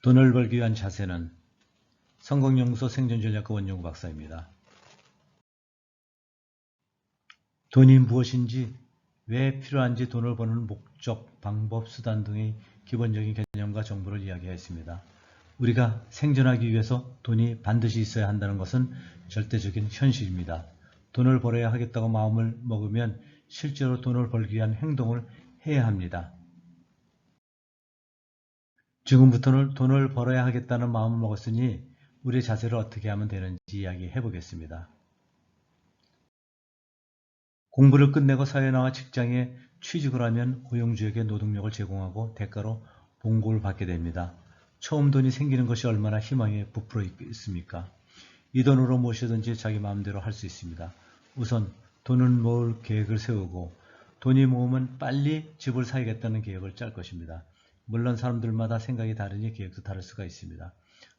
돈을 벌기 위한 자세는 성공연구소 생존전략과 원연구 박사입니다. 돈이 무엇인지, 왜 필요한지, 돈을 버는 목적, 방법, 수단 등의 기본적인 개념과 정보를 이야기했습니다. 우리가 생존하기 위해서 돈이 반드시 있어야 한다는 것은 절대적인 현실입니다. 돈을 벌어야 하겠다고 마음을 먹으면 실제로 돈을 벌기 위한 행동을 해야 합니다. 지금부터는 돈을 벌어야 하겠다는 마음을 먹었으니 우리의 자세를 어떻게 하면 되는지 이야기해 보겠습니다. 공부를 끝내고 사회에 나와 직장에 취직을 하면 고용주에게 노동력을 제공하고 대가로 봉급을 받게 됩니다. 처음 돈이 생기는 것이 얼마나 희망에 부풀어 있습니까? 이 돈으로 무엇이든지 자기 마음대로 할 수 있습니다. 우선 돈을 모을 계획을 세우고, 돈이 모으면 빨리 집을 사야겠다는 계획을 짤 것입니다. 물론 사람들마다 생각이 다르니 계획도 다를 수가 있습니다.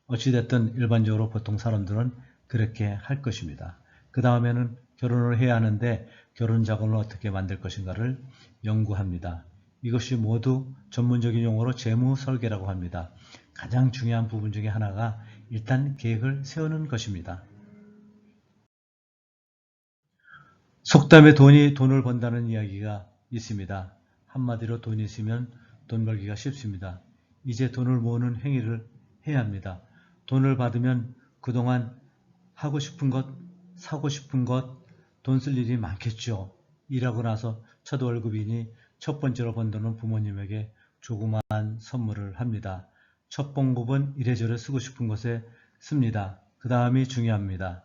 어찌됐든 일반적으로 보통 사람들은 그렇게 할 것입니다. 그 다음에는 결혼을 해야 하는데 결혼 자금을 어떻게 만들 것인가를 연구합니다. 이것이 모두 전문적인 용어로 재무설계라고 합니다. 가장 중요한 부분 중에 하나가 일단 계획을 세우는 것입니다. 속담에 돈이 돈을 번다는 이야기가 있습니다. 한마디로 돈이 있으면 돈 벌기가 쉽습니다. 이제 돈을 모으는 행위를 해야 합니다. 돈을 받으면 그동안 하고 싶은 것, 사고 싶은 것, 돈 쓸 일이 많겠죠. 일하고 나서 첫 월급이니 첫 번째로 번 돈은 부모님에게 조그마한 선물을 합니다. 첫 봉급은 이래저래 쓰고 싶은 것에 씁니다. 그 다음이 중요합니다.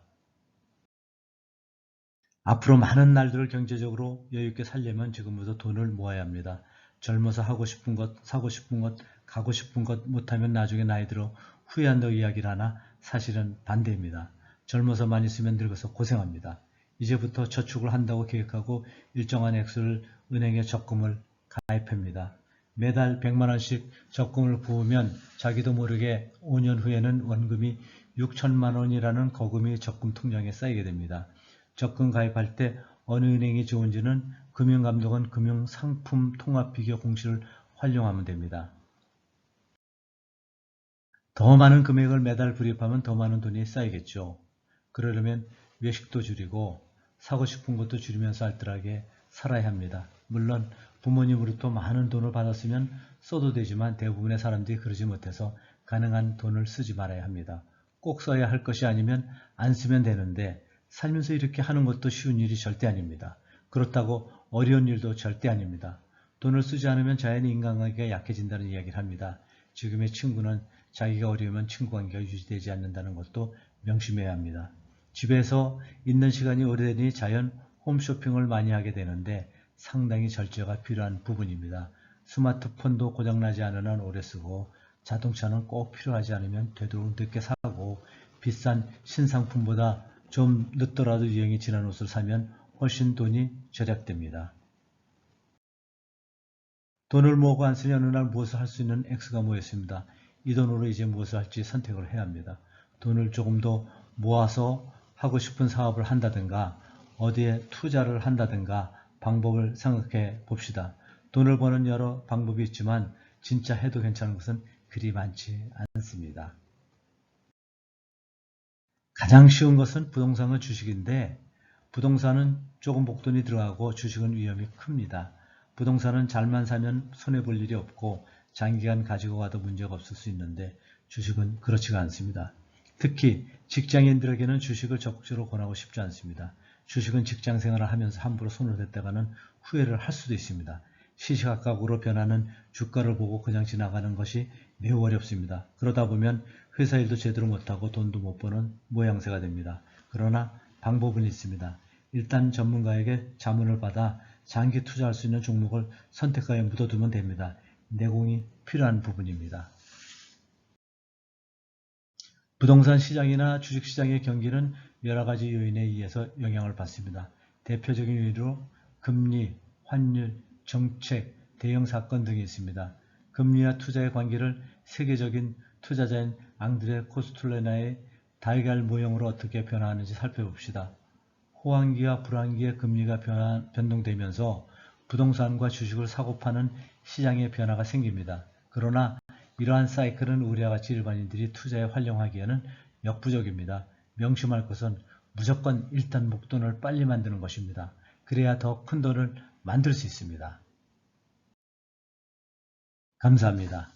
앞으로 많은 날들을 경제적으로 여유있게 살려면 지금부터 돈을 모아야 합니다. 젊어서 하고 싶은 것, 사고 싶은 것, 가고 싶은 것 못하면 나중에 나이 들어 후회한다고 이야기를 하나 사실은 반대입니다. 젊어서 많이 쓰면 늙어서 고생합니다. 이제부터 저축을 한다고 계획하고 일정한 액수를 은행에 적금을 가입합니다. 매달 100만원씩 적금을 부으면 자기도 모르게 5년 후에는 원금이 6천만 원이라는 거금이 적금 통장에 쌓이게 됩니다. 적금 가입할 때 어느 은행이 좋은지는 금융감독원 금융상품통합비교 공시를 활용하면 됩니다. 더 많은 금액을 매달 불입하면 더 많은 돈이 쌓이겠죠. 그러려면 외식도 줄이고 사고 싶은 것도 줄이면서 알뜰하게 살아야 합니다. 물론 부모님으로부터 많은 돈을 받았으면 써도 되지만 대부분의 사람들이 그러지 못해서 가능한 돈을 쓰지 말아야 합니다. 꼭 써야 할 것이 아니면 안 쓰면 되는데 살면서 이렇게 하는 것도 쉬운 일이 절대 아닙니다. 그렇다고 어려운 일도 절대 아닙니다. 돈을 쓰지 않으면 자연히 인간관계가 약해진다는 이야기를 합니다. 지금의 친구는 자기가 어려우면 친구관계가 유지되지 않는다는 것도 명심해야 합니다. 집에서 있는 시간이 오래되니 자연 홈쇼핑을 많이 하게 되는데 상당히 절제가 필요한 부분입니다. 스마트폰도 고장나지 않은 한 오래 쓰고 자동차는 꼭 필요하지 않으면 되도록 늦게 사고 비싼 신상품보다 좀 늦더라도 유행이 지난 옷을 사면 훨씬 돈이 절약됩니다. 돈을 모으고 안 쓰니 어느 날 무엇을 할 수 있는 X가 모였습니다. 이 돈으로 이제 무엇을 할지 선택을 해야 합니다. 돈을 조금 더 모아서 하고 싶은 사업을 한다든가 어디에 투자를 한다든가 방법을 생각해 봅시다. 돈을 버는 여러 방법이 있지만 진짜 해도 괜찮은 것은 그리 많지 않습니다. 가장 쉬운 것은 부동산과 주식인데 부동산은 조금 목돈이 들어가고 주식은 위험이 큽니다. 부동산은 잘만 사면 손해볼 일이 없고 장기간 가지고 가도 문제가 없을 수 있는데 주식은 그렇지가 않습니다. 특히 직장인들에게는 주식을 적극적으로 권하고 싶지 않습니다. 주식은 직장생활을 하면서 함부로 손을 댔다가는 후회를 할 수도 있습니다. 시시각각으로 변하는 주가를 보고 그냥 지나가는 것이 매우 어렵습니다. 그러다 보면 회사 일도 제대로 못하고 돈도 못 버는 모양새가 됩니다. 그러나 방법은 있습니다. 일단 전문가에게 자문을 받아 장기 투자할 수 있는 종목을 선택하여 묻어두면 됩니다. 내공이 필요한 부분입니다. 부동산 시장이나 주식시장의 경기는 여러 가지 요인에 의해서 영향을 받습니다. 대표적인 요인으로 금리, 환율, 정책, 대형 사건 등이 있습니다. 금리와 투자의 관계를 세계적인 투자자인 앙드레 코스툴레나의 달걀 모형으로 어떻게 변화하는지 살펴봅시다. 호황기와 불황기의 금리가 변동되면서 부동산과 주식을 사고 파는 시장의 변화가 생깁니다. 그러나 이러한 사이클은 우리와 같이 일반인들이 투자에 활용하기에는 역부족입니다. 명심할 것은 무조건 일단 목돈을 빨리 만드는 것입니다. 그래야 더 큰 돈을 만들 수 있습니다. 감사합니다.